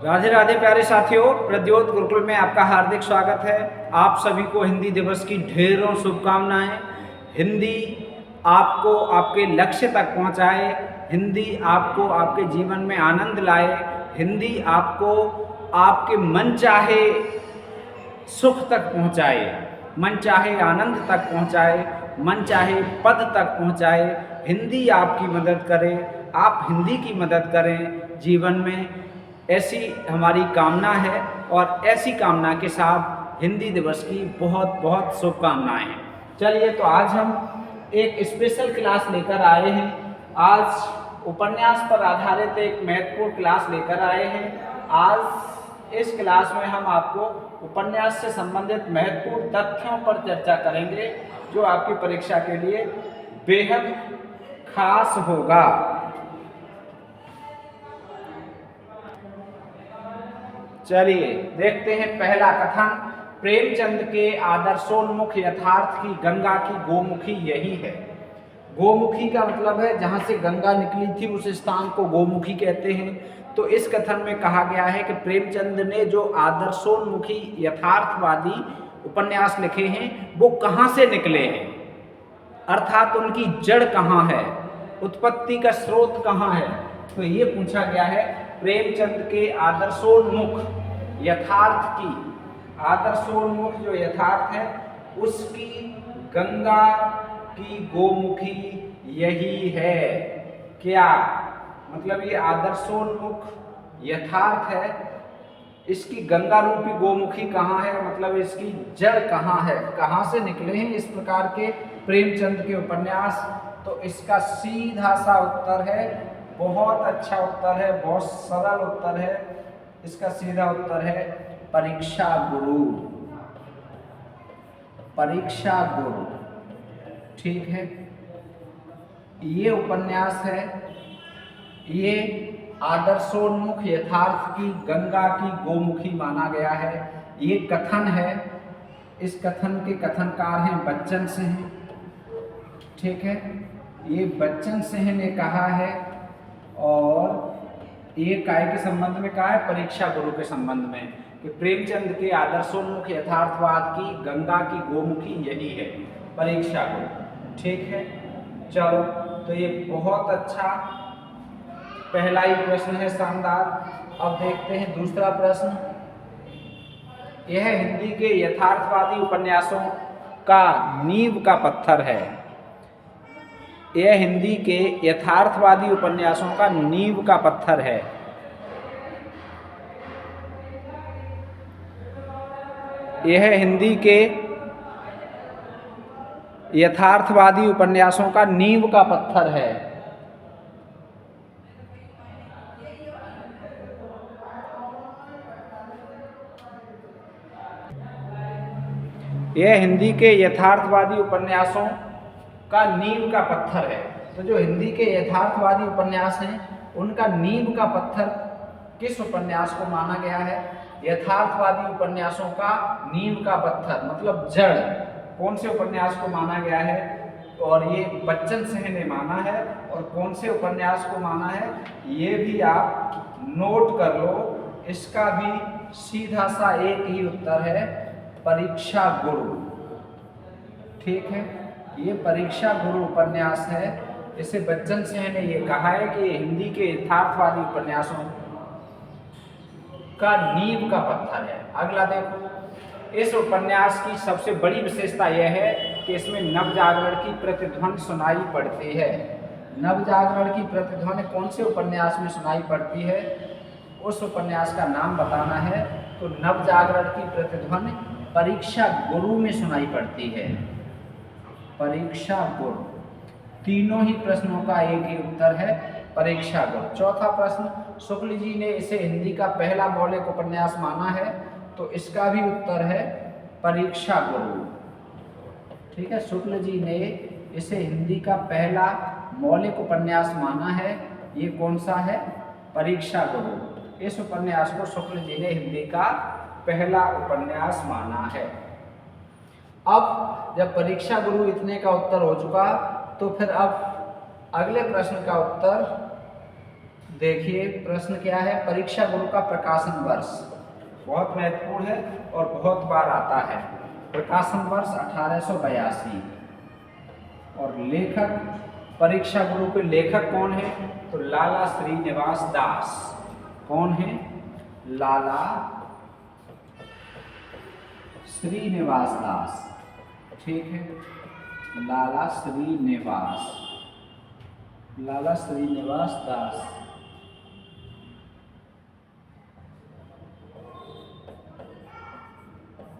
राधे राधे प्यारे साथियों, प्रद्योत गुरुकुल में आपका हार्दिक स्वागत है। आप सभी को हिंदी दिवस की ढेरों शुभकामनाएं। हिंदी आपको आपके लक्ष्य तक पहुंचाए, हिंदी आपको आपके जीवन में आनंद लाए, हिंदी आपको आपके मन चाहे सुख तक पहुंचाए, मन चाहे आनंद तक पहुंचाए, मन चाहे पद तक पहुंचाए। हिंदी आपकी मदद करे, आप हिंदी की मदद करें जीवन में, ऐसी हमारी कामना है। और ऐसी कामना के साथ हिंदी दिवस की बहुत बहुत शुभकामनाएं। चलिए, तो आज हम एक स्पेशल क्लास लेकर आए हैं। आज उपन्यास पर आधारित एक महत्वपूर्ण क्लास लेकर आए हैं। आज इस क्लास में हम आपको उपन्यास से संबंधित महत्वपूर्ण तथ्यों पर चर्चा करेंगे, जो आपकी परीक्षा के लिए बेहद खास होगा। चलिए देखते हैं पहला कथन। प्रेमचंद के आदर्शोन्मुख यथार्थ की गंगा की गोमुखी यही है। गोमुखी का मतलब है जहाँ से गंगा निकली थी उस स्थान को गोमुखी कहते हैं। तो इस कथन में कहा गया है कि प्रेमचंद ने जो आदर्शोन्मुखी यथार्थवादी उपन्यास लिखे हैं वो कहाँ से निकले हैं, अर्थात उनकी जड़ कहाँ है, उत्पत्ति का स्रोत कहाँ है। तो ये पूछा गया है प्रेमचंद के आदर्शोन्मुख यथार्थ की, आदर्शोन्मुख जो यथार्थ है उसकी गंगा की गोमुखी यही है। क्या मतलब ये आदर्शोन्मुख यथार्थ है, इसकी गंगा रूपी गोमुखी कहाँ है, मतलब इसकी जड़ कहाँ है, कहाँ से निकले हैं इस प्रकार के प्रेमचंद के उपन्यास। तो इसका सीधा सा उत्तर है, बहुत अच्छा उत्तर है, बहुत सरल उत्तर है। इसका सीधा उत्तर है परीक्षा गुरु। परीक्षा गुरु, ठीक है। ये उपन्यास है, ये आदर्शोन्मुख यथार्थ की गंगा की गोमुखी माना गया है। ये कथन है, इस कथन के कथनकार हैं बच्चन सिंह, ठीक है। ये बच्चन सिंह ने कहा है और ये काय के संबंध में कहा है, परीक्षा गुरु के संबंध में, कि प्रेमचंद के आदर्शोन्मुख यथार्थवाद की गंगा की गोमुखी यही है, परीक्षा गुरु, ठीक है। चलो, तो ये बहुत अच्छा पहला ही प्रश्न है, शानदार। अब देखते हैं दूसरा प्रश्न। यह हिंदी के यथार्थवादी उपन्यासों का नींव का पत्थर है। यह हिंदी के यथार्थवादी उपन्यासों का नींव का पत्थर है। यह हिंदी के यथार्थवादी उपन्यासों का नींव का पत्थर है। यह हिंदी के यथार्थवादी उपन्यासों का नींव का पत्थर है। तो जो हिंदी के यथार्थवादी उपन्यास हैं उनका नींव का पत्थर किस उपन्यास को माना गया है? यथार्थवादी उपन्यासों का नींव का पत्थर मतलब जड़ कौन से उपन्यास को माना गया है? और ये बच्चन सिंह ने माना है। और कौन से उपन्यास को माना है ये भी आप नोट कर लो। इसका भी सीधा सा एक ही उत्तर है, परीक्षा गुरु, ठीक है। ये परीक्षा गुरु उपन्यास है। इसे बच्चन सिंह ने ये कहा है कि ये हिंदी के यथार्थवादी उपन्यासों का नींव का पत्थर है। अगला देखो, इस उपन्यास की सबसे बड़ी विशेषता यह है कि इसमें नवजागरण की प्रतिध्वनि सुनाई पड़ती है। नवजागरण की प्रतिध्वनि कौन से उपन्यास में सुनाई पड़ती है, उस उपन्यास का नाम बताना है। तो नवजागरण की प्रतिध्वनि परीक्षा गुरु में सुनाई पड़ती है, परीक्षा गुरु। तीनों ही प्रश्नों का एक ही उत्तर है, परीक्षा गुरु। चौथा प्रश्न, शुक्ल जी ने इसे हिंदी का पहला मौलिक उपन्यास माना है। तो इसका भी उत्तर है परीक्षा गुरु, ठीक है। शुक्ल जी ने इसे हिंदी का पहला मौलिक उपन्यास माना है। ये कौन सा है? परीक्षा गुरु। इस उपन्यास को शुक्ल जी ने हिंदी का पहला उपन्यास माना है। अब जब परीक्षा गुरु इतने का उत्तर हो चुका तो फिर अब अगले प्रश्न का उत्तर देखिए प्रश्न क्या है, परीक्षा गुरु का प्रकाशन वर्ष, बहुत महत्वपूर्ण है और बहुत बार आता है। प्रकाशन वर्ष 1882। और लेखक, परीक्षा गुरु के लेखक कौन है? तो लाला श्रीनिवास दास। कौन है? लाला श्रीनिवास दास। ठीक है, लाला श्रीनिवास दास।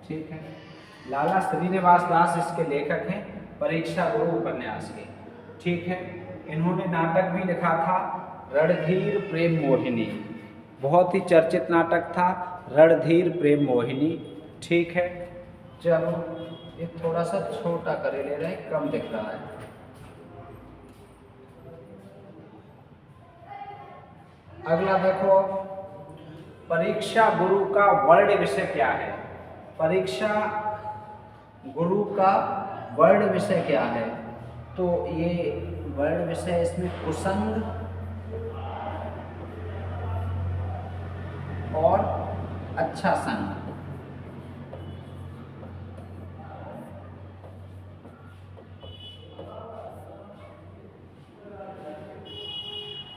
ठीक है, लाला श्रीनिवास दास इसके लेखक हैं, परीक्षा गुरु उपन्यास के। ठीक है, इन्होंने नाटक भी लिखा था रणधीर प्रेम मोहिनी, बहुत ही चर्चित नाटक था रणधीर प्रेम मोहिनी। ठीक है, चलो ये थोड़ा सा छोटा करे ले रहे हैं, कम दिख रहा है। अगला देखो, परीक्षा गुरु का वर्ण विषय क्या है? परीक्षा गुरु का वर्ण विषय क्या है? तो ये वर्ण विषय इसमें कुसंग और अच्छा संग।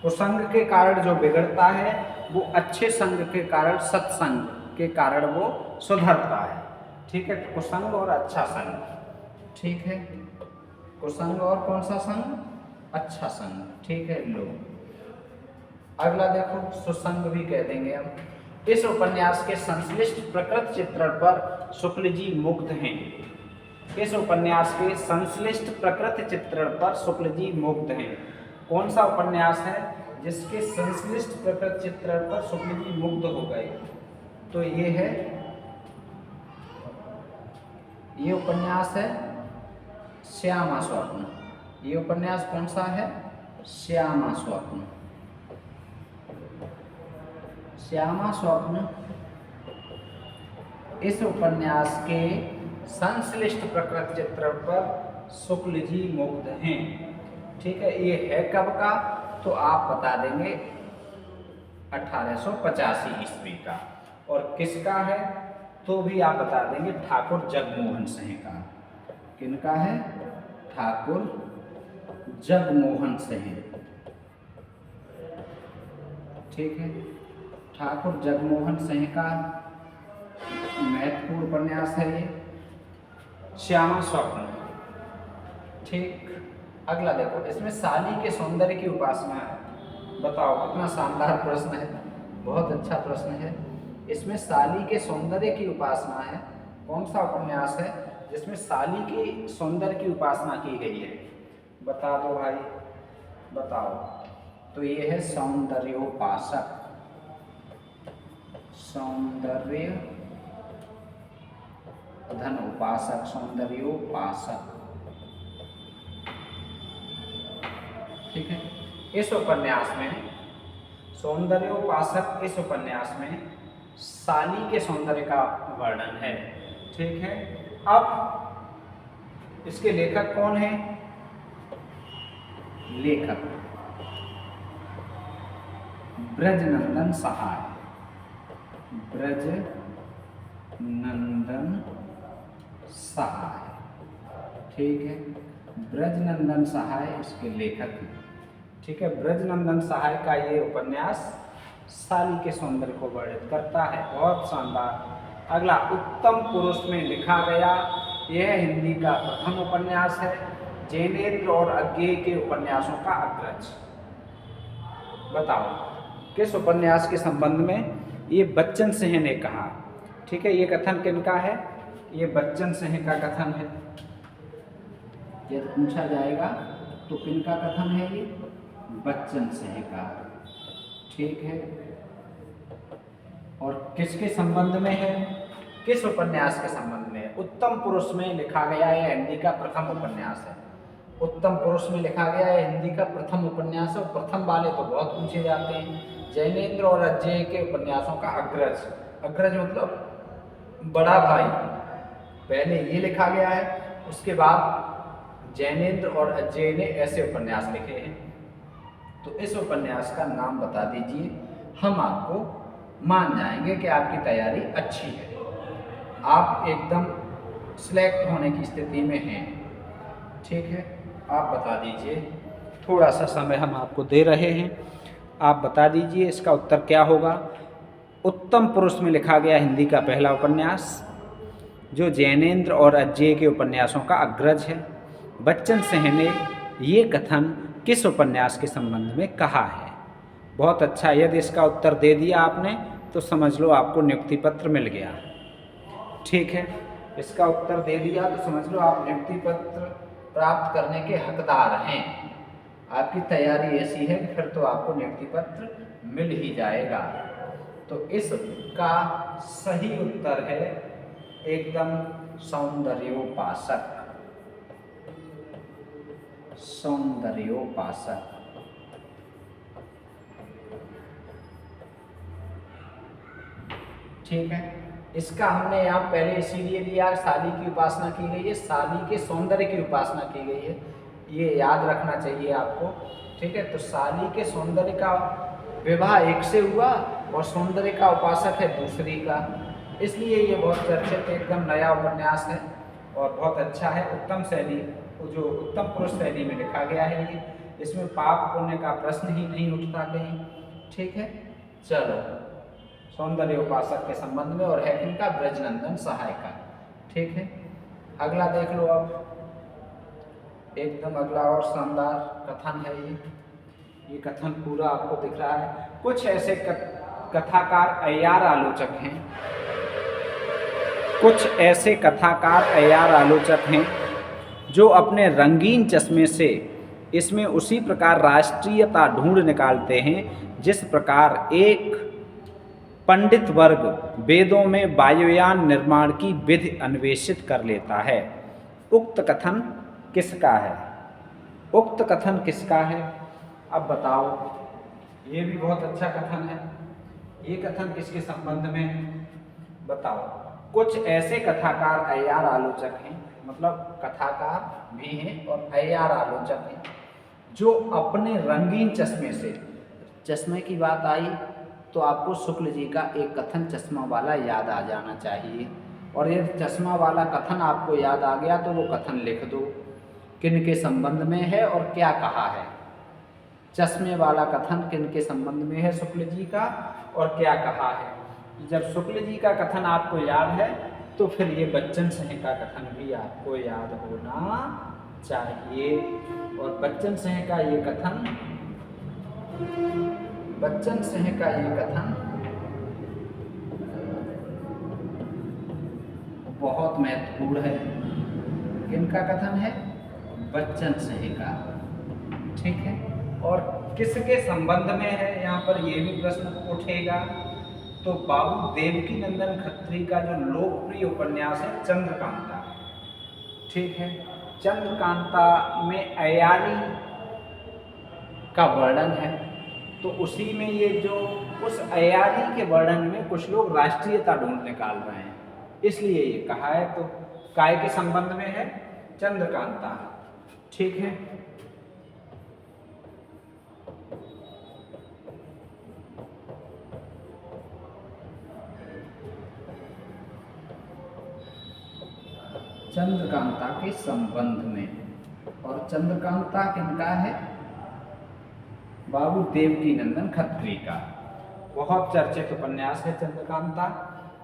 कुसंग के कारण जो बिगड़ता है वो अच्छे संग के कारण, सत्संग के कारण वो सुधरता है। ठीक है, कुसंग और अच्छा संग। ठीक है, कुसंग और कौन सा संग? अच्छा संग। ठीक है, लो अगला देखो, सुसंग भी कह देंगे हम। इस उपन्यास के संश्लिष्ट प्रकृत चित्रण पर शुक्ल जी मुग्ध हैं। इस उपन्यास के संश्लिष्ट प्रकृत चित्रण पर शुक्ल जी मुग्ध हैं। कौन सा उपन्यास है जिसके संश्लिष्ट प्रकृत चित्रण पर शुक्ल जी मुग्ध हो गए? तो ये है, ये उपन्यास है श्यामा स्वप्न। ये उपन्यास कौन सा है? श्यामा स्वप्न। श्यामा स्वप्न इस उपन्यास के संश्लिष्ट प्रकृत चित्रण पर शुक्ल जी मुग्ध हैं। ठीक है, ये है कब का? तो आप बता देंगे 1885 ईस्वी का। और किसका है? तो भी आप बता देंगे ठाकुर जगमोहन सिंह का। किनका है? ठाकुर जगमोहन सिंह। ठीक है, ठाकुर जगमोहन सिंह का महत्वपूर्ण उपन्यास है ये श्यामा स्वप्न। ठीक, अगला देखो, इसमें साली के सौंदर्य की उपासना है। बताओ, कितना शानदार प्रश्न है, बहुत अच्छा प्रश्न है। इसमें साली के सौंदर्य की उपासना है। कौन सा उपन्यास है जिसमें साली के सौंदर्य की उपासना की गई है? बता दो भाई, बताओ। तो ये है सौंदर्योपासक। सौंदर्य धन उपासक, सौंदर्योपासक। ठीक है, इस उपन्यास में सौंदर्योपासक, इस उपन्यास में साली के सौंदर्य का वर्णन है। ठीक है, अब इसके लेखक कौन है? लेखक ब्रजनंदन सहाय। ब्रजनंदन सहाय। ठीक है, ब्रजनंदन सहाय इसके लेखक हैं। ठीक है, ब्रजनंदन सहाय का ये उपन्यास साली के सौंदर्य को वर्णित करता है, बहुत शानदार। अगला, उत्तम पुरुष में लिखा गया, यह हिंदी का प्रथम उपन्यास है, जैनेन्द्र और अज्ञेय के उपन्यासों का अग्रज। बताओ किस उपन्यास के संबंध में? ये बच्चन सिंह ने कहा। ठीक है, ये कथन किनका है? ये बच्चन सिंह का कथन है। यदि पूछा जाएगा तो किनका कथन है ये? बच्चन सिंह का। ठीक है, और किसके संबंध में है? किस उपन्यास के संबंध में? उत्तम पुरुष में लिखा गया, यह हिंदी का प्रथम उपन्यास है। उत्तम पुरुष में लिखा गया है, हिंदी का प्रथम उपन्यास है। प्रथम वाले तो बहुत पूछे जाते हैं। जैनेन्द्र और अज्ञेय के उपन्यासों का अग्रज। अग्रज मतलब बड़ा भाई। पहले ये लिखा गया है, उसके बाद जैनेन्द्र और अज्ञेय ने ऐसे उपन्यास लिखे हैं। तो इस उपन्यास का नाम बता दीजिए, हम आपको मान जाएंगे कि आपकी तैयारी अच्छी है, आप एकदम सिलेक्ट होने की स्थिति में हैं। ठीक है, आप बता दीजिए, थोड़ा सा समय हम आपको दे रहे हैं, आप बता दीजिए इसका उत्तर क्या होगा। उत्तम पुरुष में लिखा गया हिंदी का पहला उपन्यास, जो जैनेन्द्र और अज्जेय के उपन्यासों का अग्रज है। बच्चन सिंह ने ये कथन किस उपन्यास के संबंध में कहा है? बहुत अच्छा, यदि इसका उत्तर दे दिया आपने तो समझ लो आपको नियुक्ति पत्र मिल गया। ठीक है, इसका उत्तर दे दिया तो समझ लो आप नियुक्ति पत्र प्राप्त करने के हकदार हैं। आपकी तैयारी ऐसी है कि फिर तो आपको नियुक्ति पत्र मिल ही जाएगा। तो इसका सही उत्तर है एकदम सौंदर्योपासक। सौंदर्योपासक। ठीक है, इसका हमने यहाँ पहले इसीलिए लिया, साली की उपासना की गई है, साली के सौंदर्य की उपासना की गई है, ये याद रखना चाहिए आपको। ठीक है, तो साली के सौंदर्य का विवाह एक से हुआ और सौंदर्य का उपासक है दूसरी का, इसलिए ये बहुत चर्चित एकदम नया उपन्यास है और बहुत अच्छा है। उत्तम शैली, जो उत्तम पुरुष शैली में लिखा गया है ये, इसमें पाप पुण्य का प्रश्न ही नहीं उठता कहीं। ठीक है, चलो, सौंदर्य उपासक के संबंध में, और है किनका? ब्रजनंदन सहाय का। ठीक है, अगला देख लो अब, एकदम अगला और शानदार कथन है ये कथन पूरा आपको दिख रहा है। कुछ ऐसे कथाकार अय्यार आलोचक हैं, कुछ ऐसे कथाकार अय्यार आलोचक हैं जो अपने रंगीन चश्मे से इसमें उसी प्रकार राष्ट्रीयता ढूंढ निकालते हैं जिस प्रकार एक पंडित वर्ग वेदों में वायुयान निर्माण की विधि अन्वेषित कर लेता है। उक्त कथन किसका है? उक्त कथन किसका है? अब बताओ, ये भी बहुत अच्छा कथन है। ये कथन किसके संबंध में है बताओ। कुछ ऐसे कथाकार अय्यार आलोचक हैं, मतलब कथाकार भी हैं और अय्यार आलोचक हैं, जो अपने रंगीन चश्मे से, चश्मे की बात आई तो आपको शुक्ल जी का एक कथन चश्मा वाला याद आ जाना चाहिए, और यदि चश्मा वाला कथन आपको याद आ गया तो वो कथन लिख दो, किन के संबंध में है और क्या कहा है। चश्मे वाला कथन किन के संबंध में है शुक्ल जी का, और क्या कहा है। जब शुक्ल जी का कथन आपको याद है तो फिर ये बच्चन सिंह का कथन भी आपको याद होना चाहिए। और बच्चन सिंह का ये कथन, बच्चन सिंह का ये कथन बहुत महत्वपूर्ण है। किनका कथन है? बच्चन सिंह का। ठीक है, और किसके संबंध में है, यहाँ पर ये भी प्रश्न उठेगा। तो बाबू देवकी नंदन खत्री का जो लोकप्रिय उपन्यास है चंद्रकांता। ठीक है, चंद्रकांता में अय्यारी का वर्णन है, तो उसी में ये जो उस अय्यारी के वर्णन में कुछ लोग राष्ट्रीयता ढूंढ निकाल रहे हैं, इसलिए ये कहा है। तो काय के संबंध में है? चंद्रकांता। ठीक है, चंद्रकांता के संबंध में। और चंद्रकांता किनका है? बाबू देवकी नंदन खत्री का। बहुत चर्चित उपन्यास है चंद्रकांता,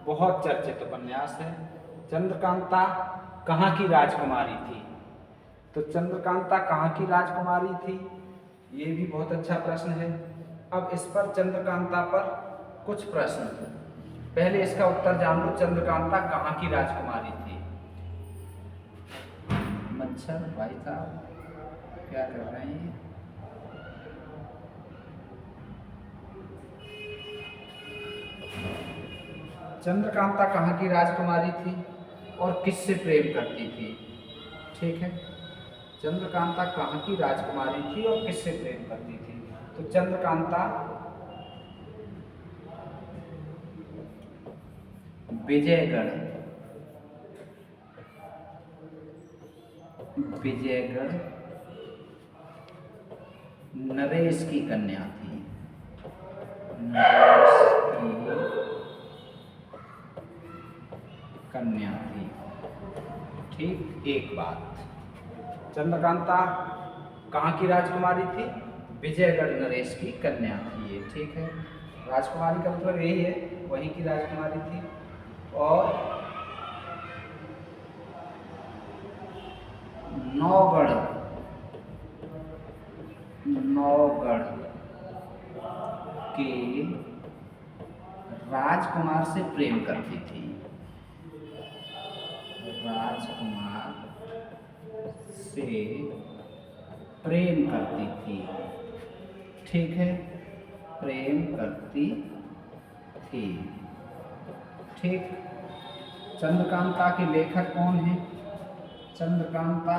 बहुत चर्चित उपन्यास है। चंद्रकांता कहाँ की राजकुमारी थी? तो चंद्रकांता कहाँ की राजकुमारी थी, ये भी बहुत अच्छा प्रश्न है। अब इस पर, चंद्रकांता पर कुछ प्रश्न, पहले इसका उत्तर जान लो। चंद्रकांता कहाँ की राजकुमारी थी? मच्छर भाई साहब क्या कर रहे हैं? चंद्रकांता कहाँ की राजकुमारी थी और किससे प्रेम करती थी? ठीक है, चंद्रकांता कहाँ की राजकुमारी थी और किससे प्रेम करती थी? तो चंद्रकांता विजयगढ़, विजयगढ़ नरेश की कन्या थी। नरेश की कन्या थी। ठीक, एक बात, चंद्रकांता कहाँ की राजकुमारी थी? विजयगढ़ नरेश की कन्या थी ये, ठीक है। राजकुमारी का मतलब यही है, वहीं की राजकुमारी थी। और नौगढ़ के राजकुमार से प्रेम करती थी। राजकुमार से प्रेम करती थी, ठीक है, प्रेम करती थी, ठीक। चंद्रकांता के लेखक कौन हैं? चंद्रकांता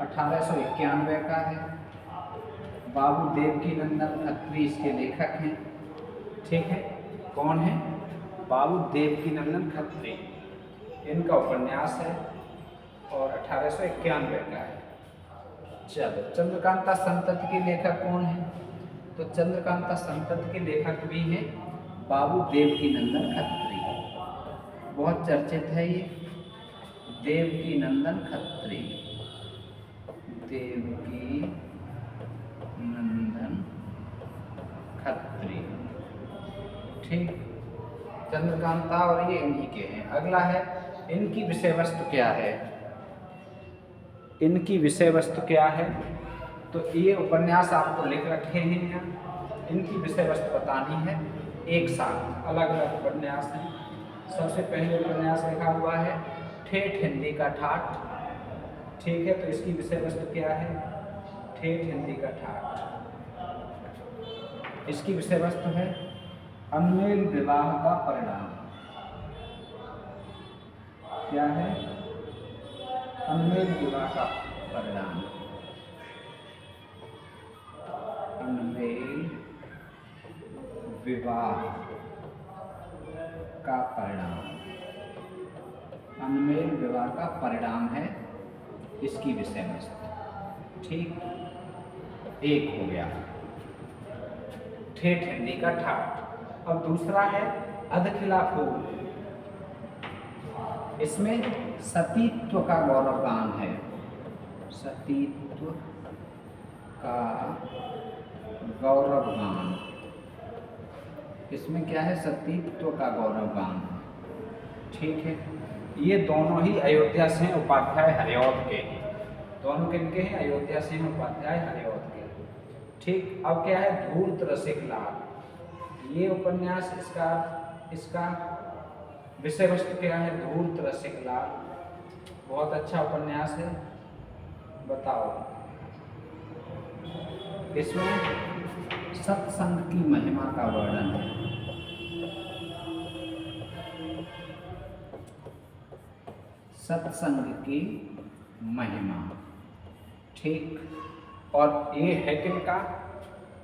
1891 का है। बाबू देवकीनंदन खत्री इसके लेखक हैं, ठीक है। कौन है? बाबू देवकीनंदन खत्री, इनका उपन्यास है और 1891 का है। चलो, चंद्रकांता संतति के लेखक कौन है? तो चंद्रकांता संतति के लेखक भी हैं बाबू देवकीनंदन खत्री, बहुत चर्चित है ये, देवकीनंदन खत्री, देवकीनंदन खत्री, ठीक। चंद्रकांता और ये इन्हीं के हैं। अगला है, इनकी विषय वस्तु क्या है? इनकी विषय वस्तु क्या है? तो ये उपन्यास आपको लिख रखे हैं यहाँ, इनकी विषय वस्तु बतानी है एक साथ, अलग अलग उपन्यास हैं। सबसे पहले उपन्यास लिखा हुआ है ठेठ हिंदी का ठाठ, ठीक है। तो इसकी विषय वस्तु क्या है? ठेठ हिंदी का ठाठ। इसकी विषय वस्तु है अनमेल विवाह का परिणाम। क्या है? अनमेल विवाह का परिणाम। अनमेल विवाह का परिणाम, अनमेल विवाह का परिणाम है इसकी विषय वस्तु, ठीक। एक हो गया ठेठ हिंदी का ठाठ। अब दूसरा है अधखिला फूल, इसमें सतीत्व का गौरवगान है, सतीत्व का गौरवगान। इसमें क्या है? सतीत्व का गौरवगान, ठीक है। ये दोनों ही अयोध्या सिंह उपाध्याय हरिऔध के, दोनों किनके हैं? अयोध्या सिंह उपाध्याय हरिऔध के, ठीक। अब क्या है? धूर्त रसिक लाल, ये उपन्यास इसका विषय वस्तु क्या है? धूर्त रसिक लाल, बहुत अच्छा उपन्यास है। बताओ, इसमें सत्संग की महिमा का वर्णन है, सत्संग की महिमा, ठीक। और ये है किनका?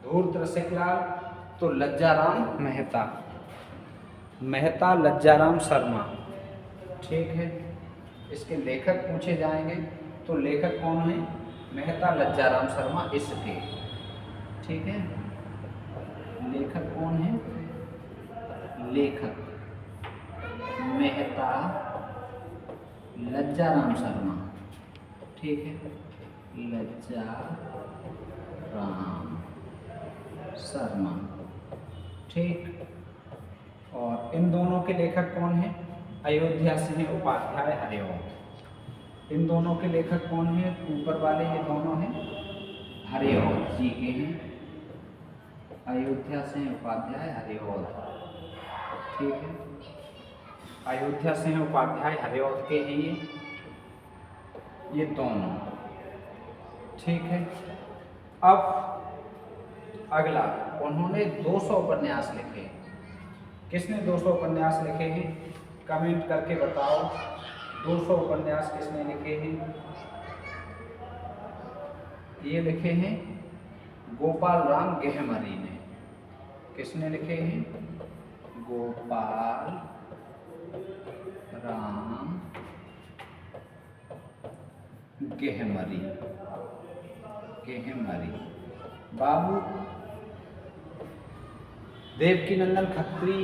धूर्त रसिक लाल, तो लज्जाराम मेहता लज्जाराम शर्मा, ठीक है। इसके लेखक पूछे जाएंगे तो लेखक कौन है? मेहता लज्जाराम शर्मा इसके, ठीक है। लेखक कौन है? लेखक मेहता लज्जाराम शर्मा, ठीक है, लज्जाराम शर्मा, ठीक। और इन दोनों के लेखक कौन हैं? अयोध्या सिंह उपाध्याय हरिऔध। इन दोनों के लेखक कौन हैं? ऊपर वाले ये दोनों हैं हरिऔध जी के हैं, अयोध्या सिंह उपाध्याय हरिऔध, ठीक है। अयोध्या सिंह उपाध्याय हरिऔध के हैं ये दोनों, ठीक है। अब अगला, उन्होंने 200 उपन्यास लिखे। किसने 200 उपन्यास लिखे हैं? कमेंट करके बताओ, 200 उपन्यास किसने लिखे हैं? ये लिखे हैं गोपाल राम गेहमरी ने। किसने लिखे हैं? गोपाल राम गेहमरी, गेहमरी। बाबू देवकीनंदन खत्री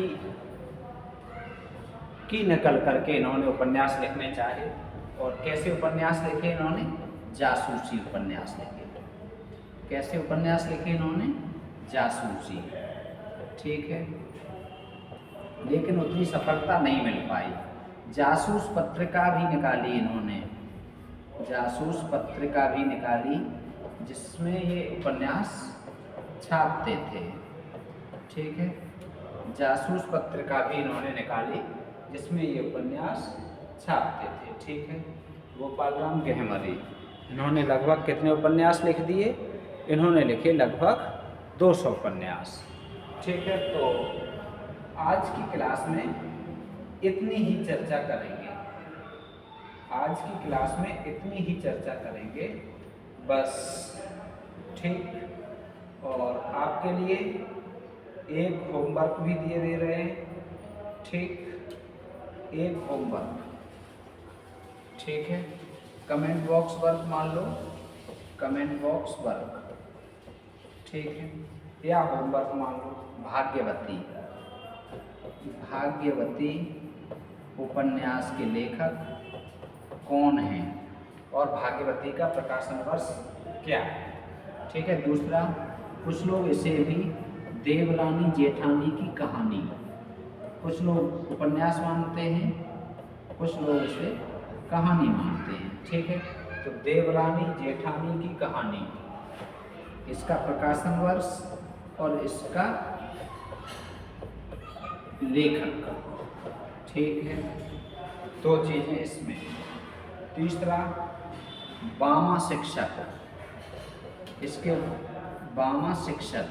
की नकल करके इन्होंने उपन्यास लिखने चाहे। और कैसे उपन्यास लिखे इन्होंने? जासूसी उपन्यास लिखे। कैसे उपन्यास लिखे इन्होंने? जासूसी। ठीक है, लेकिन उतनी सफलता नहीं मिल पाई। जासूस पत्रिका भी निकाली इन्होंने, जासूस पत्रिका भी निकाली जिसमें ये उपन्यास छापते थे। ठीक है, जासूस पत्रिका भी इन्होंने निकाली जिसमें ये उपन्यास छापते थे। ठीक है, गोपाल राम गेहमरी, इन्होंने लगभग कितने उपन्यास लिख दिए? इन्होंने लिखे लगभग 200 उपन्यास। ठीक है, तो आज की क्लास में इतनी ही चर्चा करेंगे। आज की क्लास में इतनी ही चर्चा करेंगे बस। ठीक, और आपके लिए एक होमवर्क भी दिए दे रहे हैं। ठीक, एक होमवर्क। ठीक है, कमेंट बॉक्स वर्क मान लो, कमेंट बॉक्स वर्क। ठीक है, या होमवर्क मान लो। भाग्यवती, भाग्यवती उपन्यास के लेखक कौन हैं और भाग्यवती का प्रकाशन वर्ष क्या है? ठीक है, दूसरा, कुछ लोग इसे भी देवरानी जेठानी की कहानी, कुछ लोग उपन्यास मानते हैं, कुछ लोग इसे कहानी मानते हैं। ठीक है, तो देवरानी जेठानी की कहानी, इसका प्रकाशन वर्ष और इसका लेखक। ठीक है, दो चीज़ें इसमें। तीसरा, बामा शिक्षक, इसके बामा शिक्षक,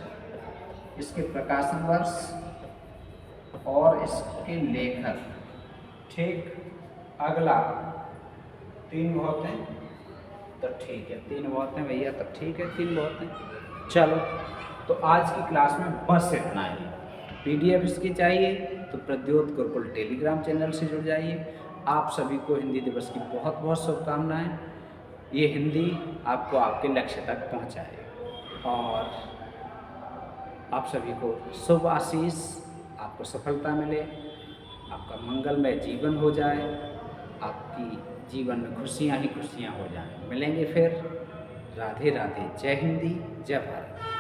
इसके प्रकाशन वर्ष और इसके लेखक। ठीक, अगला, 3 बहुत हैं तो ठीक है, 3 बहुत हैं भैया, तो ठीक है, 3 बहुत हैं। चलो, तो आज की क्लास में बस इतना ही। PDF इसकी चाहिए तो प्रद्योत गुरुकुल टेलीग्राम चैनल से जुड़ जाइए। आप सभी को हिंदी दिवस की बहुत बहुत शुभकामनाएं। ये हिंदी आपको आपके लक्ष्य तक पहुंचाए और आप सभी को शुभ आशीष, आपको सफलता मिले, आपका मंगलमय जीवन हो जाए, आपकी जीवन में खुशियां ही खुशियां हो जाएं। मिलेंगे फिर। राधे राधे। जय हिंदी, जय भारत।